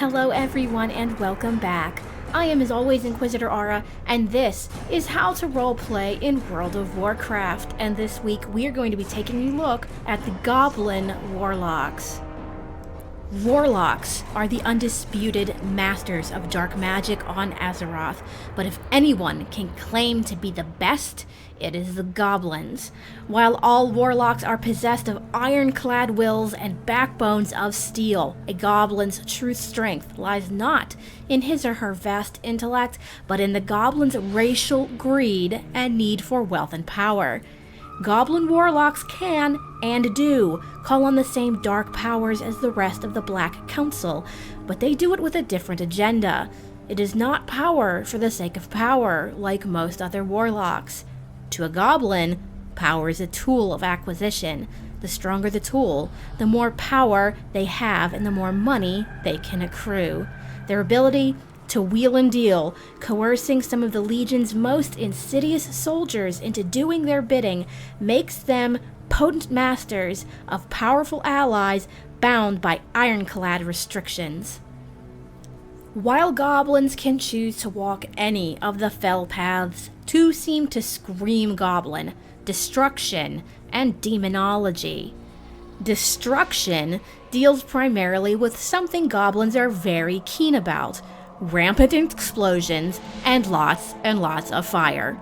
Hello everyone and welcome back. I am as always Inquisitor Aura, and this is How to Roleplay in World of Warcraft, and this week we are going to be taking a look at the Goblin Warlocks. Warlocks are the undisputed masters of dark magic on Azeroth, but if anyone can claim to be the best, it is the goblins. While all warlocks are possessed of ironclad wills and backbones of steel, a goblin's true strength lies not in his or her vast intellect, but in the goblin's racial greed and need for wealth and power. Goblin warlocks can, and do, call on the same dark powers as the rest of the Black Council, but they do it with a different agenda. It is not power for the sake of power, like most other warlocks. To a goblin, power is a tool of acquisition. The stronger the tool, the more power they have and the more money they can accrue. Their ability to wheel and deal, coercing some of the Legion's most insidious soldiers into doing their bidding, makes them potent masters of powerful allies bound by ironclad restrictions. While goblins can choose to walk any of the fell paths, two seem to scream goblin: destruction and demonology. Destruction deals primarily with something goblins are very keen about: rampant explosions and lots of fire.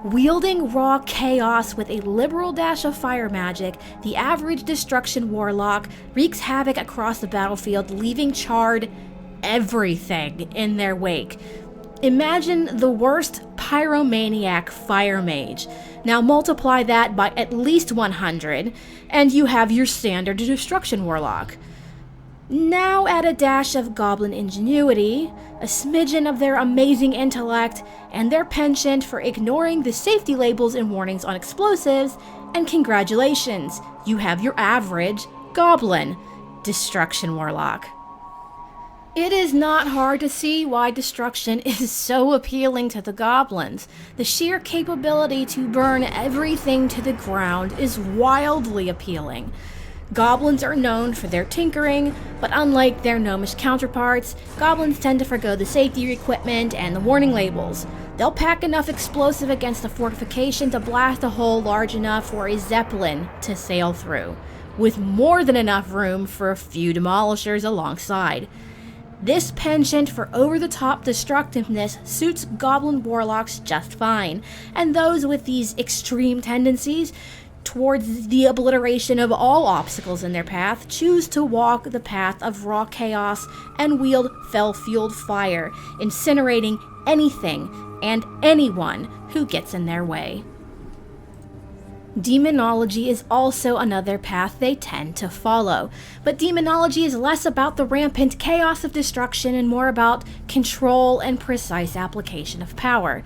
Wielding raw chaos with a liberal dash of fire magic, the average destruction warlock wreaks havoc across the battlefield, leaving charred everything in their wake. Imagine the worst pyromaniac fire mage. Now multiply that by at least 100, and you have your standard destruction warlock. Now add a dash of goblin ingenuity, a smidgen of their amazing intellect, and their penchant for ignoring the safety labels and warnings on explosives, and congratulations, you have your average goblin destruction warlock. It is not hard to see why destruction is so appealing to the goblins. The sheer capability to burn everything to the ground is wildly appealing. Goblins are known for their tinkering, but unlike their gnomish counterparts, goblins tend to forgo the safety equipment and the warning labels. They'll pack enough explosive against a fortification to blast a hole large enough for a zeppelin to sail through, with more than enough room for a few demolishers alongside. This penchant for over-the-top destructiveness suits goblin warlocks just fine, and those with these extreme tendencies towards the obliteration of all obstacles in their path choose to walk the path of raw chaos and wield fel-fueled fire, incinerating anything and anyone who gets in their way. Demonology is also another path they tend to follow, but demonology is less about the rampant chaos of destruction and more about control and precise application of power.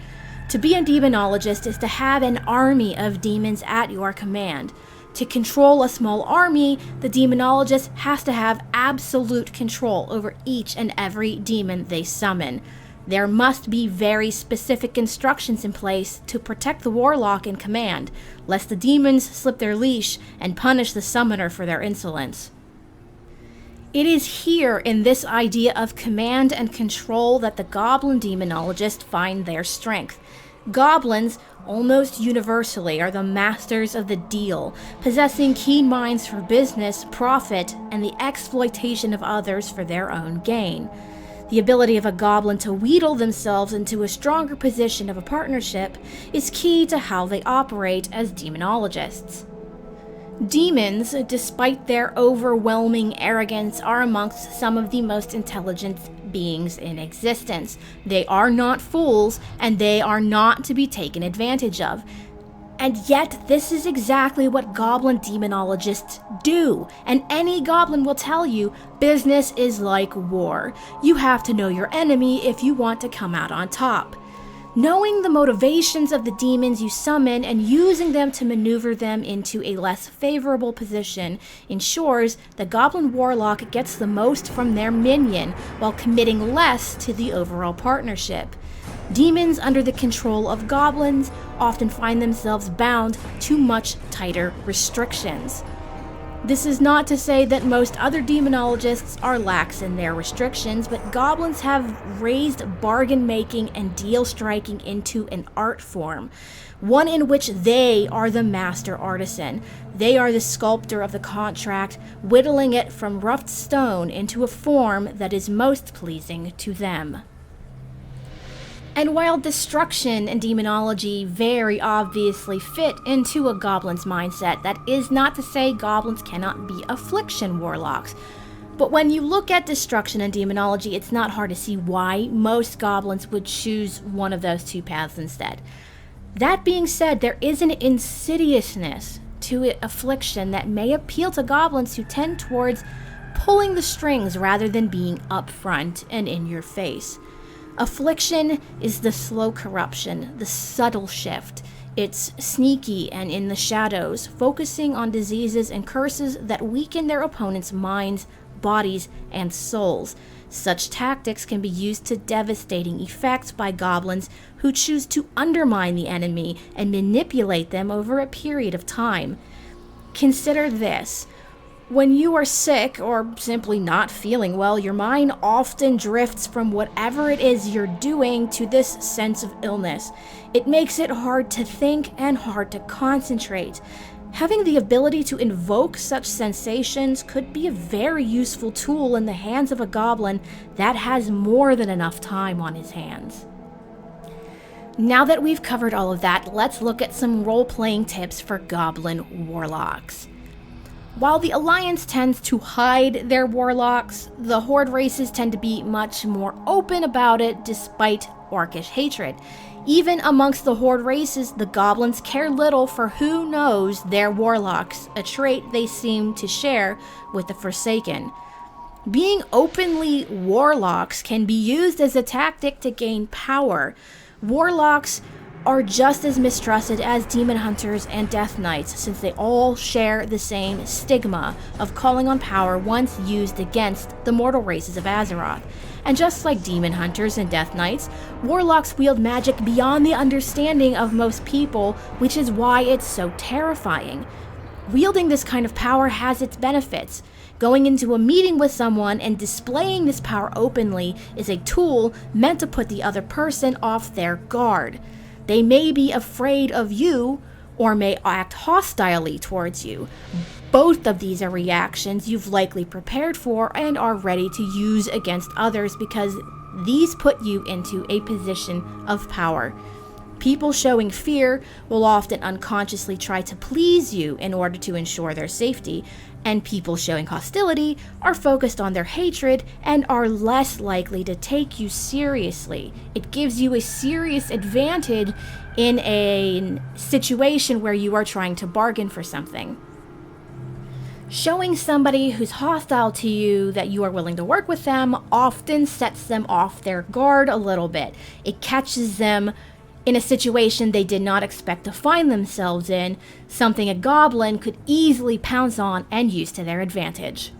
To be a demonologist is to have an army of demons at your command. To control a small army, the demonologist has to have absolute control over each and every demon they summon. There must be very specific instructions in place to protect the warlock in command, lest the demons slip their leash and punish the summoner for their insolence. It is here in this idea of command and control that the goblin demonologists find their strength. Goblins, almost universally, are the masters of the deal, possessing keen minds for business, profit, and the exploitation of others for their own gain. The ability of a goblin to wheedle themselves into a stronger position of a partnership is key to how they operate as demonologists. Demons, despite their overwhelming arrogance, are amongst some of the most intelligent beings in existence. They are not fools, and they are not to be taken advantage of. And yet, this is exactly what goblin demonologists do. And any goblin will tell you, business is like war. You have to know your enemy if you want to come out on top. Knowing the motivations of the demons you summon and using them to maneuver them into a less favorable position ensures the goblin warlock gets the most from their minion while committing less to the overall partnership. Demons under the control of goblins often find themselves bound to much tighter restrictions. This is not to say that most other demonologists are lax in their restrictions, but goblins have raised bargain making and deal striking into an art form, one in which they are the master artisan. They are the sculptor of the contract, whittling it from rough stone into a form that is most pleasing to them. And while destruction and demonology very obviously fit into a goblin's mindset, that is not to say goblins cannot be affliction warlocks. But when you look at destruction and demonology, it's not hard to see why most goblins would choose one of those two paths instead. That being said, there is an insidiousness to affliction that may appeal to goblins who tend towards pulling the strings rather than being upfront and in your face. Affliction is the slow corruption, the subtle shift. It's sneaky and in the shadows, focusing on diseases and curses that weaken their opponents' minds, bodies, and souls. Such tactics can be used to devastating effect by goblins who choose to undermine the enemy and manipulate them over a period of time. Consider this. When you are sick or simply not feeling well, your mind often drifts from whatever it is you're doing to this sense of illness. It makes it hard to think and hard to concentrate. Having the ability to invoke such sensations could be a very useful tool in the hands of a goblin that has more than enough time on his hands. Now that we've covered all of that, let's look at some role-playing tips for Goblin Warlocks. While the Alliance tends to hide their warlocks, the Horde races tend to be much more open about it despite orcish hatred. Even amongst the Horde races, the goblins care little for who knows their warlocks, a trait they seem to share with the Forsaken. Being openly warlocks can be used as a tactic to gain power. Warlocks are just as mistrusted as demon hunters and death knights, since they all share the same stigma of calling on power once used against the mortal races of Azeroth. And just like demon hunters and death knights, warlocks wield magic beyond the understanding of most people, which is why it's so terrifying. Wielding this kind of power has its benefits. Going into a meeting with someone and displaying this power openly is a tool meant to put the other person off their guard. They may be afraid of you or may act hostilely towards you. Both of these are reactions you've likely prepared for and are ready to use against others because these put you into a position of power. People showing fear will often unconsciously try to please you in order to ensure their safety, and people showing hostility are focused on their hatred and are less likely to take you seriously. It gives you a serious advantage in a situation where you are trying to bargain for something. Showing somebody who's hostile to you that you are willing to work with them often sets them off their guard a little bit. It catches them in a situation they did not expect to find themselves in, something a goblin could easily pounce on and use to their advantage.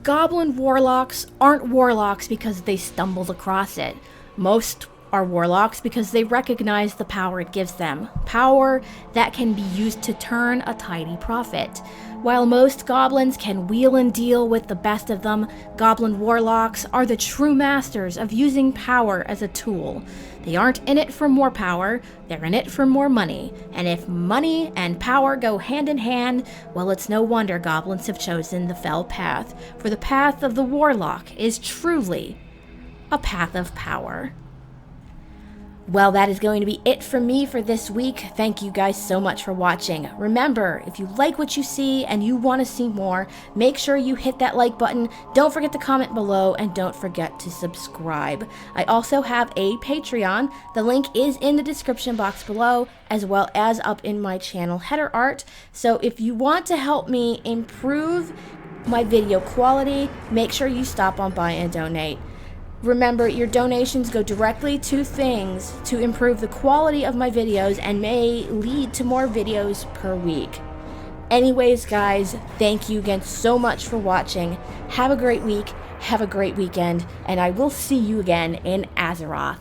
Goblin warlocks aren't warlocks because they stumbled across it. Most are warlocks because they recognize the power it gives them, power that can be used to turn a tidy profit. While most goblins can wheel and deal with the best of them, goblin warlocks are the true masters of using power as a tool. They aren't in it for more power, they're in it for more money. And if money and power go hand in hand, well, it's no wonder goblins have chosen the fell path, for the path of the warlock is truly a path of power. Well, that is going to be it from me for this week. Thank you guys so much for watching. Remember, if you like what you see and you want to see more, make sure you hit that like button. Don't forget to comment below and don't forget to subscribe. I also have a Patreon. The link is in the description box below, as well as up in my channel header art. So if you want to help me improve my video quality, make sure you stop on by and donate. Remember, your donations go directly to things to improve the quality of my videos and may lead to more videos per week. Anyways, guys, thank you again so much for watching. Have a great week, have a great weekend, and I will see you again in Azeroth.